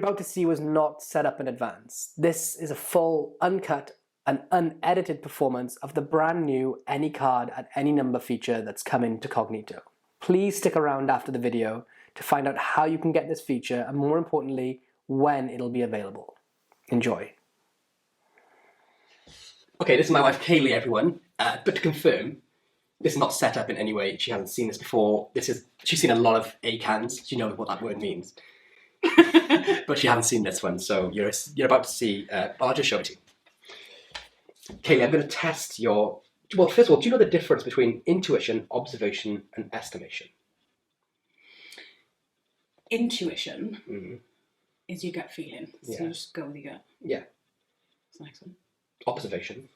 about to see was not set up in advance. This is a full, uncut, and unedited performance of the brand new Any Card at Any Number feature that's coming to Cognito. Please stick around after the video to find out how you can get this feature and, more importantly, when it'll be available. Enjoy. Okay, this is my wife Kaylee, everyone. But to confirm, this is not set up in any way. She hasn't seen this before. She's seen a lot of ACAANs. She knows what that word means. But she hasn't seen this one, so you're about to see. I'll just show it to you. Kaylee, I'm going to test your... Well, first of all, do you know the difference between intuition, observation, and estimation? Intuition is your gut feeling. So you just go with your gut. Yeah. That's the next one. Observation.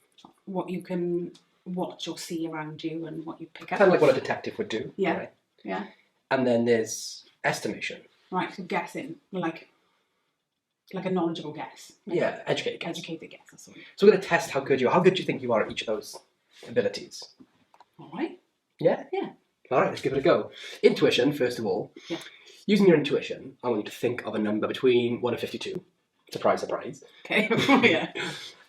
What you can watch or see around you and what you pick up. Kind of like what a detective would do. Yeah. Right? Yeah. And then there's estimation. Right, so guessing. Like a knowledgeable guess. Like educated guess. Educated guess, that's all. So we're going to test how good you are. How good do you think you are at each of those abilities? Alright. Yeah? Yeah. Alright, let's give it a go. Intuition, first of all. Yeah. Using your intuition, I want you to think of a number between 1 and 52. Surprise, surprise. Okay, yeah.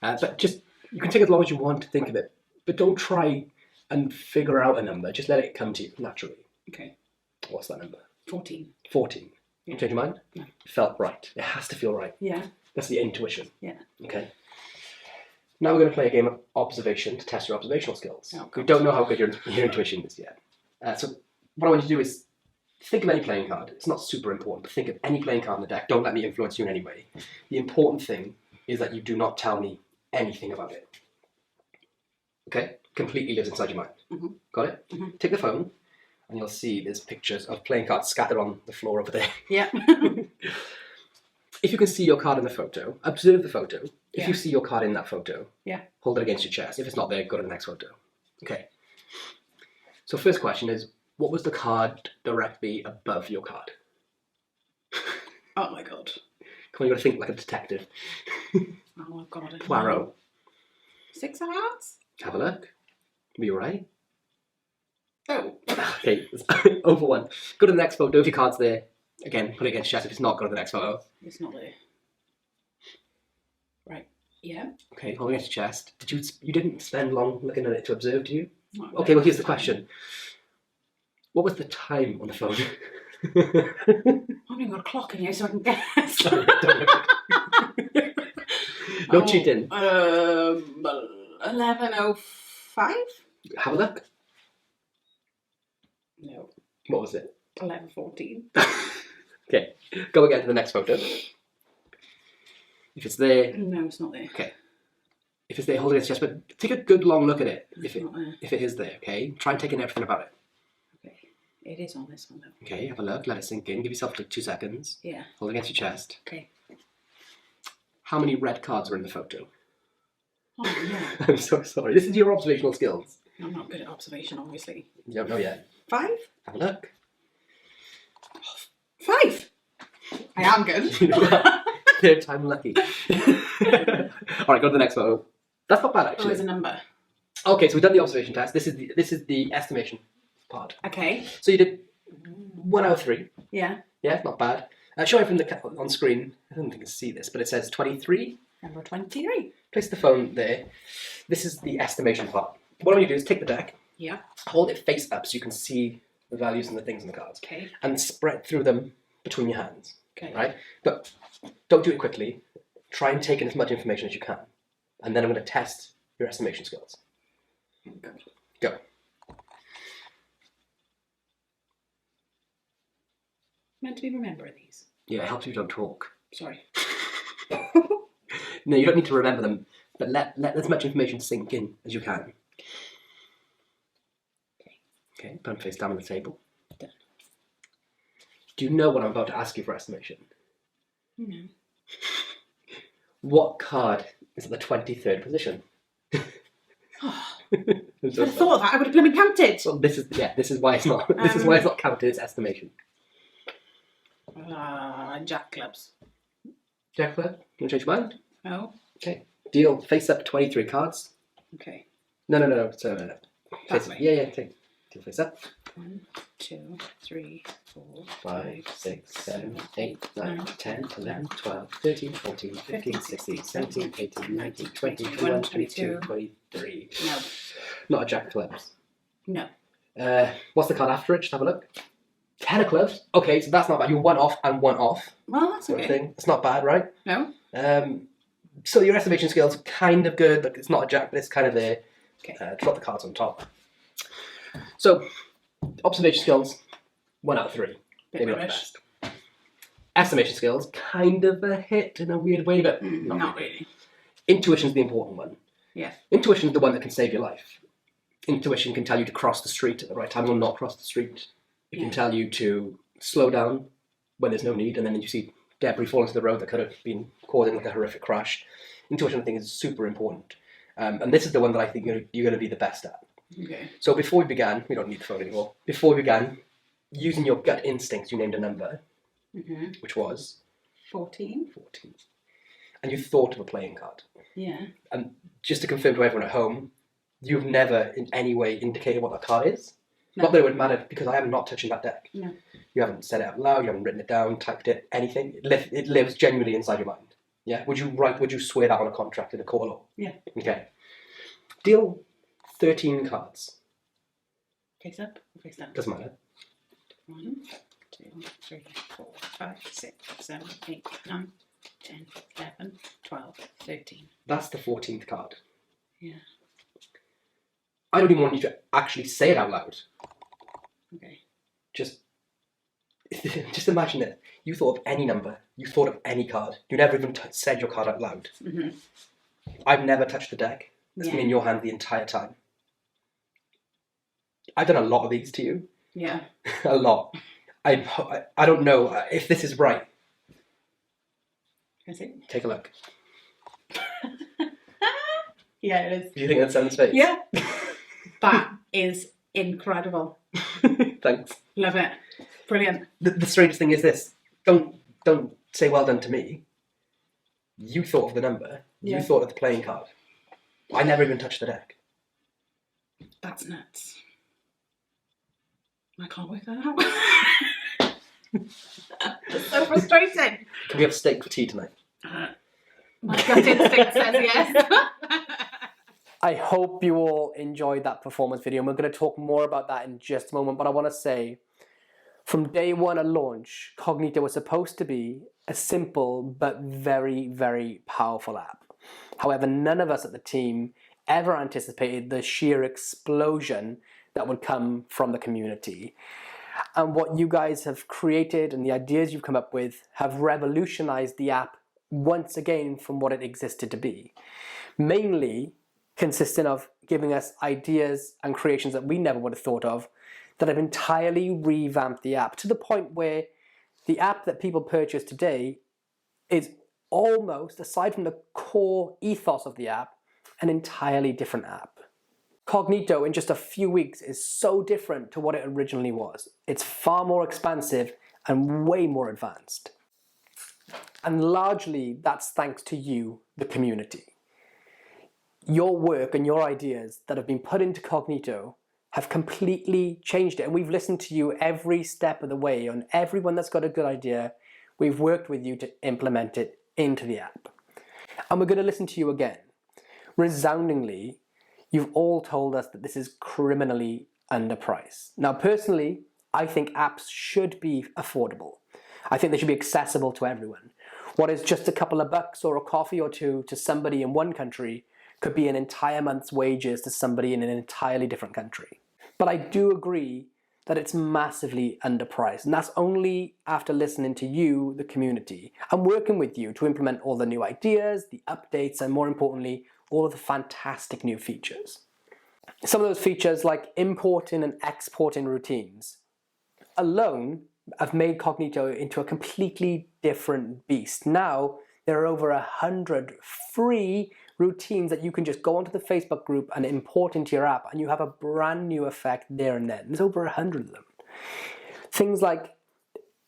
But just, you can take as long as you want to think of it. But don't try and figure out a number. Just let it come to you naturally. Okay. What's that number? 14. 14. Yeah. Change your mind? No. It felt right. It has to feel right. Yeah. That's the intuition. Yeah. Okay. Now we're going to play a game of observation to test your observational skills. Oh, we don't know how good your intuition is yet. So what I want you to do is think of any playing card. It's not super important, but think of any playing card in the deck. Don't let me influence you in any way. The important thing is that you do not tell me anything about it. Okay? Completely lives inside your mind. Mm-hmm. Got it? Mm-hmm. Take the phone, and you'll see there's pictures of playing cards scattered on the floor over there. Yeah. If you can see your card in the photo, observe the photo. If Yeah. you see your card in that photo, Yeah. hold it against your chest. If it's not there, go to the next photo. Okay. So first question is, what was the card directly above your card? Oh my god. Come on, you've got to think like a detective. Oh my god. Poirot. 6 of hearts? Have a look. Are you alright? Oh. Okay, over 1. Go to the next photo if your card's there. Again, put it against your chest. If it's not, go to the next photo. It's not there. Right. Yeah. Okay, hold it against your chest. You didn't spend long looking at it to observe, did you? Not Okay, well here's the question. What was the time on the phone? I haven't got a clock in here so I can guess. Sorry, don't look. No cheating. 11:05? Have a look. No. What was it? 11:14. Okay, go again to the next photo. If it's there... No, it's not there. Okay. If it's there, hold it against your chest, but take a good long look at it. It's not there. If it is there, okay? Try and take in everything about it. Okay. It is on this one though. Okay, have a look, let it sink in. Give yourself like 2 seconds. Yeah. Hold it against your chest. Okay. How many red cards are in the photo? Oh no. I'm so sorry. This is your observational skills. I'm not good at observation, obviously. You don't know yet. 5? Have a look. 5! I am good. Third time lucky. Alright, go to the next photo. That's not bad Oh, actually. there's a number. Okay, so we've done the observation test. This is the estimation part. Okay. So you did 1 out of 3. Yeah. Yeah, not bad. Show it from on screen. I don't think you can see this, but it says 23. Number 23. Place the phone there. This is the estimation part. What I want you to do is take the deck, Yeah. hold it face up so you can see the values and the things in the cards, Okay. and spread through them between your hands. Okay. Right? But don't do it quickly. Try and take in as much information as you can. And then I'm going to test your estimation skills. Go. Go. Meant to be remembering these. Yeah, it helps you don't talk. Sorry. No, you don't need to remember them, but let as much information sink in as you can. Okay, put them face down on the table. Done. Do you know what I'm about to ask you for estimation? No. What card is at the 23rd position? Oh, if I'd have thought of that, I would have blooming counted. Well, this is why it's not. This is why it's not counted. It's estimation. Jack clubs. Jack Club. You want to change your mind? Oh. Okay. Deal. Face up 23 cards. Okay. No. So, face That up. way. Yeah. Take. Deal face up. 1, 2, 3, 4, 5, 6, 7, 8, 9, 10, 11, 12, 13, 14, 15, 16, 17, 18, 19, 20, 21, 22, 23. No. Not a jack of clubs. No. What's the card after it? Just have a look. 10 of clubs. Okay, so that's not bad. You're one off and one off. Well, that's Sort of okay. thing. It's not bad, right? No. So your estimation skills are kind of good. Like, it's not a jack, but it's kind of there. Okay. Drop the cards on top. So, observation skills, 1 out of 3. Bit Maybe not the rubbish. best. Estimation skills, kind of a hit in a weird way, but Not really. Intuition's the important one. Yeah. Intuition's the one that can save your life. Intuition can tell you to cross the street at the right time or not cross the street. It can tell you to slow down when there's no need, and then you see debris fall into the road that could have been causing like a horrific crash. Intuition, I think, is super important. And this is the one that I think you're going to be the best at. Okay. So before we began, we don't need the phone anymore. Before we began, using your gut instincts, you named a number, which was 14. 14. And you thought of a playing card. Yeah. And just to confirm to everyone at home, you've never in any way indicated what that card is. No. Not that it would matter, because I am not touching that deck. No. You haven't said it out loud, you haven't written it down, typed it, anything. It lives genuinely inside your mind. Yeah? Would you swear that on a contract in a court of law? Yeah. Okay. Deal 13 cards. Face up or face down? Doesn't matter. 1, 2, 3, 4, 5, 6, 7, 8, 9, 10, 11, 12, 13. That's the 14th card. Yeah. I don't even want you to actually say it out loud. Okay. Just imagine it. You thought of any number. You thought of any card. You never even said your card out loud. Mm-hmm. I've never touched the deck. It's been in your hand the entire time. I've done a lot of these to you. Yeah. A lot. I don't know if this is right. Is it? Take a look. Yeah, it is. Do you think that's Seven's face? Yeah. That is incredible. Thanks. Love it. Brilliant. The strangest thing is this. Don't say well done to me. You thought of the number. Yeah. You thought of the playing card. I never even touched the deck. That's nuts. I can't work that out. It's so frustrating. Can we have steak for tea tonight? My gut instinct says yes. I hope you all enjoyed that performance video, and we're going to talk more about that in just a moment. But I want to say, from day one at launch, Cognito was supposed to be a simple but very, very powerful app. However, none of us at the team ever anticipated the sheer explosion that would come from the community. And what you guys have created and the ideas you've come up with have revolutionized the app once again from what it existed to be. Mainly consisting of giving us ideas and creations that we never would have thought of that have entirely revamped the app to the point where the app that people purchase today is almost, aside from the core ethos of the app, an entirely different app. Cognito in just a few weeks is so different to what it originally was. It's far more expansive and way more advanced. And largely that's thanks to you, the community. Your work and your ideas that have been put into Cognito have completely changed it. And we've listened to you every step of the way. On everyone that's got a good idea, we've worked with you to implement it into the app. And we're going to listen to you again. Resoundingly, you've all told us that this is criminally underpriced. Now, personally, I think apps should be affordable. I think they should be accessible to everyone. What is just a couple of bucks or a coffee or two to somebody in one country could be an entire month's wages to somebody in an entirely different country. But I do agree that it's massively underpriced, and that's only after listening to you, the community, and working with you to implement all the new ideas, the updates, and more importantly, all of the fantastic new features. Some of those features like importing and exporting routines alone have made Cognito into a completely different beast. Now, there are over 100 free routines that you can just go onto the Facebook group and import into your app, and you have a brand new effect there and then. There's over 100 of them. Things like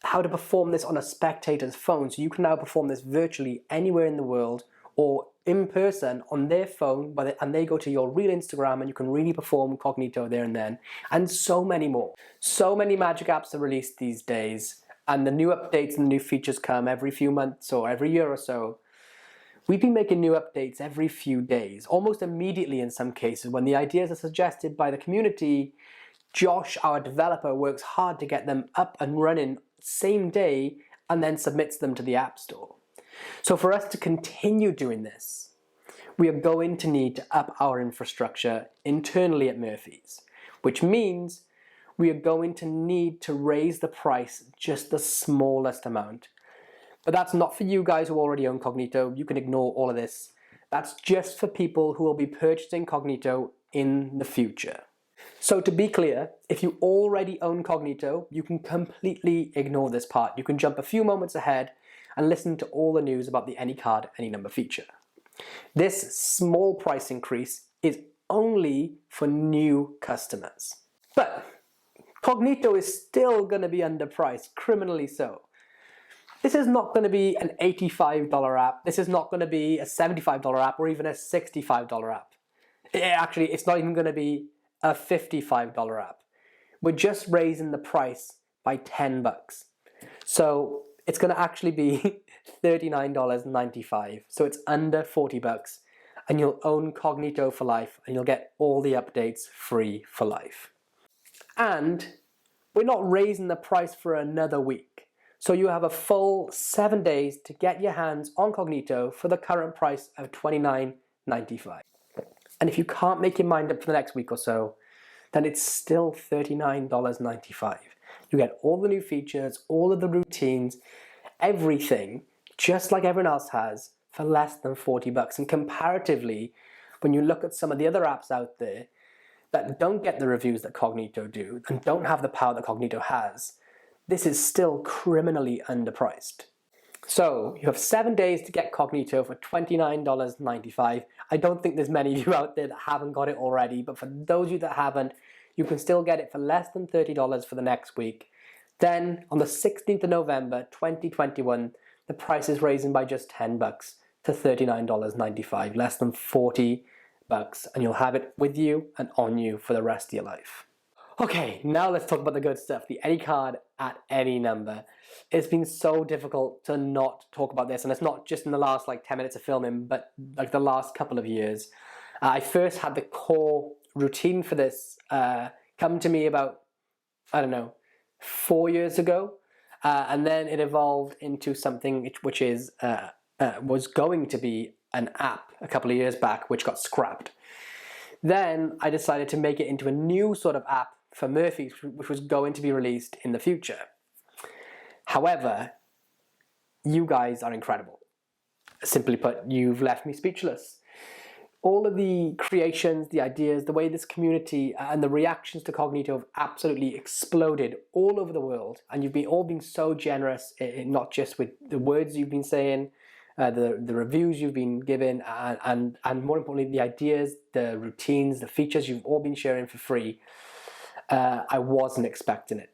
how to perform this on a spectator's phone, so you can now perform this virtually anywhere in the world or in person on their phone, and they go to your real Instagram and you can really perform Cognito there and then, and so many more. So many magic apps are released these days, and the new updates and the new features come every few months or every year or so. We've been making new updates every few days, almost immediately in some cases. When the ideas are suggested by the community, Josh, our developer, works hard to get them up and running same day and then submits them to the App Store. So for us to continue doing this, we are going to need to up our infrastructure internally at Murphy's, which means we are going to need to raise the price just the smallest amount. But that's not for you guys who already own Cognito. You can ignore all of this. That's just for people who will be purchasing Cognito in the future. So to be clear, if you already own Cognito, you can completely ignore this part. You can jump a few moments ahead and listen to all the news about the Any Card, Any Number feature. This small price increase is only for new customers. But Cognito is still going to be underpriced, criminally so. This is not going to be an $85 app. This is not going to be a $75 app or even a $65 app. Actually, it's not even going to be a $55 app. We're just raising the price by $10. So it's going to actually be $39.95. So it's under $40, and you'll own Cognito for life, and you'll get all the updates free for life. And we're not raising the price for another week. So you have a full 7 days to get your hands on Cognito for the current price of $29.95. And if you can't make your mind up for the next week or so, then it's still $39.95. You get all the new features, all of the routines, everything, just like everyone else has, for less than $40. And comparatively, when you look at some of the other apps out there that don't get the reviews that Cognito do and don't have the power that Cognito has, this is still criminally underpriced. So you have 7 days to get Cognito for $29.95. I don't think there's many of you out there that haven't got it already, but for those of you that haven't, you can still get it for less than $30 for the next week. Then on the 16th of November 2021, the price is raising by just $10 to $39.95, less than $40, and you'll have it with you and on you for the rest of your life. Okay, now let's talk about the good stuff, the Any Card at Any Number. It's been so difficult to not talk about this, and it's not just in the last 10 minutes of filming, but the last couple of years. I first had the core routine for this come to me about, 4 years ago, and then it evolved into something which is was going to be an app a couple of years back, which got scrapped. Then I decided to make it into a new sort of app for Murphy's, which was going to be released in the future. However, you guys are incredible. Simply put, you've left me speechless. All of the creations, the ideas, the way this community and the reactions to Cognito have absolutely exploded all over the world. And you've all been so generous, not just with the words you've been saying, the reviews you've been given, and more importantly, the ideas, the routines, the features you've all been sharing for free. I wasn't expecting it.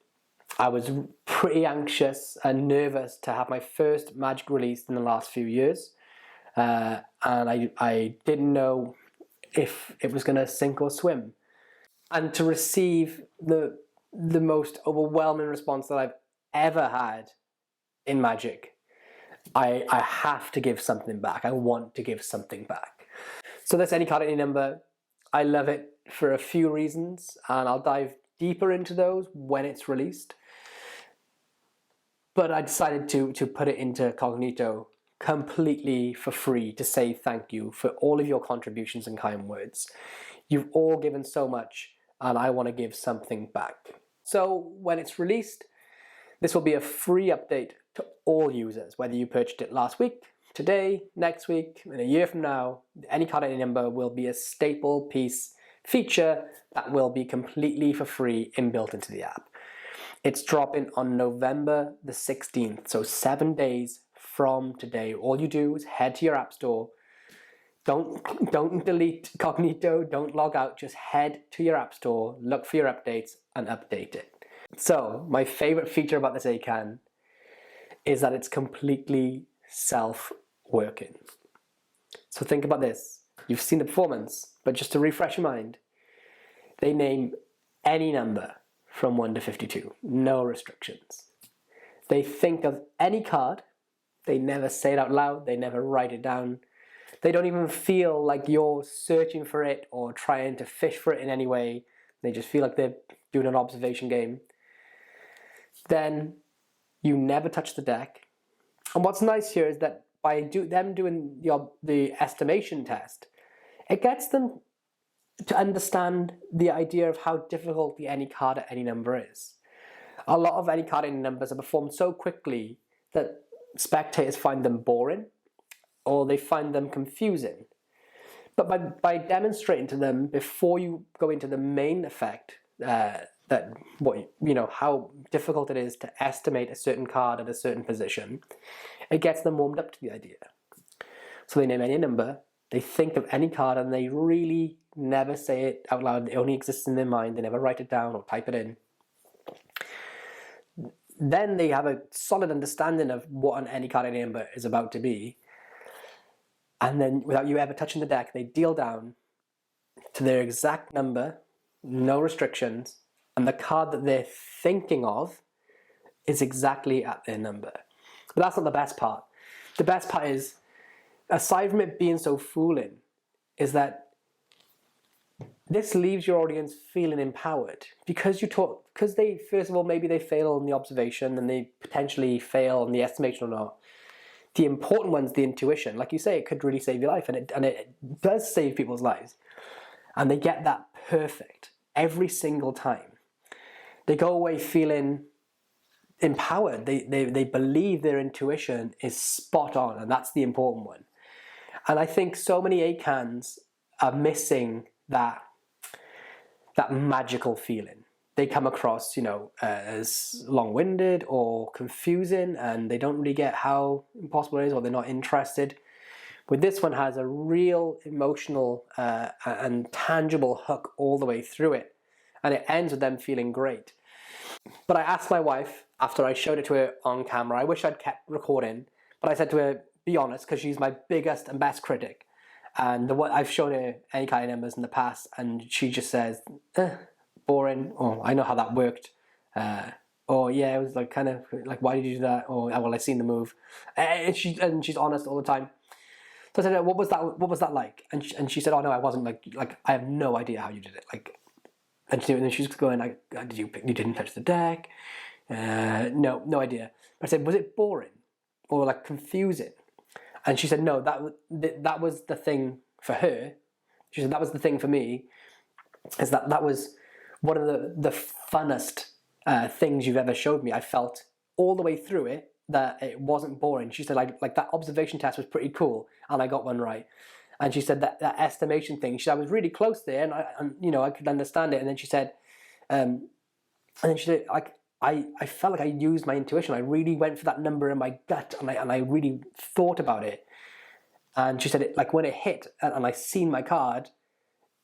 I was pretty anxious and nervous to have my first Magic released in the last few years. And I didn't know if it was going to sink or swim. And to receive the most overwhelming response that I've ever had in Magic, I have to give something back. I want to give something back. So that's Any Card, Any Number. I love it for a few reasons, and I'll dive deeper into those when it's released. But I decided to put it into Cognito completely for free to say thank you for all of your contributions and kind words. You've all given so much, and I want to give something back. So when it's released, this will be a free update to all users, whether you purchased it last week, today, next week, in a year from now. Any Card, Any Number will be a staple piece feature that will be completely for free inbuilt into the app. It's dropping on November the 16th, so 7 days from today. All you do is head to your app store. Don't delete Cognito, don't log out, just head to your app store, look for your updates and update it. So my favorite feature about this ACAAN is that it's completely self-working. So think about this. You've seen the performance, but just to refresh your mind, they name any number from 1 to 52, no restrictions. They think of any card, they never say it out loud, they never write it down. They don't even feel like you're searching for it or trying to fish for it in any way. They just feel like they're doing an observation game. Then you never touch the deck. And what's nice here is that by them doing the estimation test, it gets them to understand the idea of how difficult the any card at any number is. A lot of any card at any numbers are performed so quickly that spectators find them boring or they find them confusing. But by demonstrating to them before you go into the main effect how difficult it is to estimate a certain card at a certain position, it gets them warmed up to the idea. So they name any number, they think of any card, and they really never say it out loud. It only exists in their mind. They never write it down or type it in. Then they have a solid understanding of what an any card any number is about to be. And then without you ever touching the deck, they deal down to their exact number, no restrictions, and the card that they're thinking of is exactly at their number. But that's not the best part. The best part is, aside from it being so fooling, is that this leaves your audience feeling empowered because they, first of all, maybe they fail on the observation and they potentially fail on the estimation or not. The important one's the intuition. Like you say, it could really save your life, and it does save people's lives. And they get that perfect every single time. They go away feeling empowered. They believe their intuition is spot on, and that's the important one. And I think so many ACAANs are missing that magical feeling. They come across, as long-winded or confusing, and they don't really get how impossible it is, or they're not interested. But this one has a real emotional and tangible hook all the way through it, and it ends with them feeling great. But I asked my wife, after I showed it to her on camera, I wish I'd kept recording, but I said to her, be honest, because she's my biggest and best critic. And I've shown her any kind of numbers in the past, and she just says, boring, or I know how that worked, or yeah, it was like kind of like, why did you do that, or well, I seen the move, and she's honest all the time. So I said, what was that like? And she said, oh no, I wasn't like I have no idea how you did it, and she's going like, you didn't touch the deck, no idea. But I said, was it boring or like confusing? And she said, no, that was the thing for her. She said, that was the thing for me, is that was one of the funnest things you've ever showed me. I felt all the way through it that it wasn't boring. She said, like that observation test was pretty cool, and I got one right. And she said that estimation thing, she said, I was really close there, and I could understand it. And then she said, I felt like I used my intuition. I really went for that number in my gut, and I really thought about it. And she said, like when it hit and I seen my card,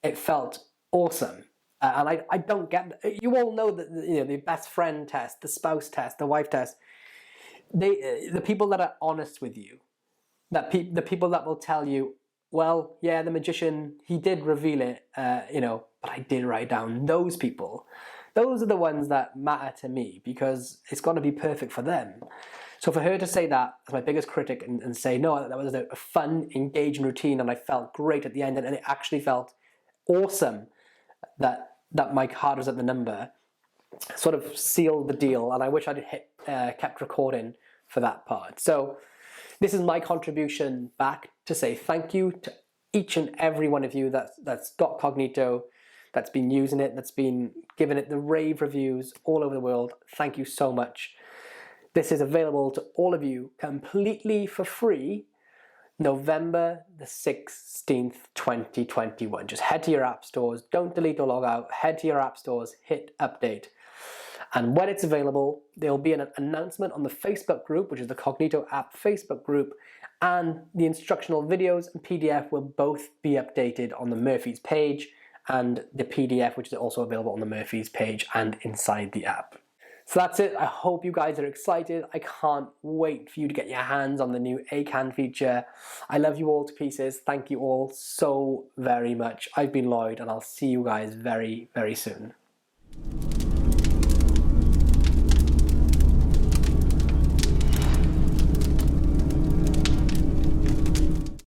it felt awesome. And I don't get, you all know that the best friend test, the spouse test, the wife test. The people that are honest with you, the people that will tell you, well, yeah, the magician, he did reveal it, but I did write down. Those people, those are the ones that matter to me, because it's got to be perfect for them. So for her to say that as my biggest critic and say, no, that was a fun, engaging routine, and I felt great at the end, and it actually felt awesome that my card was at the number, sort of sealed the deal, and I wish I'd kept recording for that part. So this is my contribution back to say thank you to each and every one of you that's got Cognito, that's been using it, that's been giving it the rave reviews all over the world. Thank you so much. This is available to all of you completely for free, November the 16th, 2021. Just head to your app stores, don't delete or log out, head to your app stores, hit update. And when it's available, there'll be an announcement on the Facebook group, which is the Cognito app Facebook group, and the instructional videos and PDF will both be updated on the Murphy's page, and the PDF, which is also available on the Murphy's page and inside the app. So that's it. I hope you guys are excited. I can't wait for you to get your hands on the new ACAAN feature. I love you all to pieces. Thank you all so very much. I've been Lloyd, and I'll see you guys very, very soon.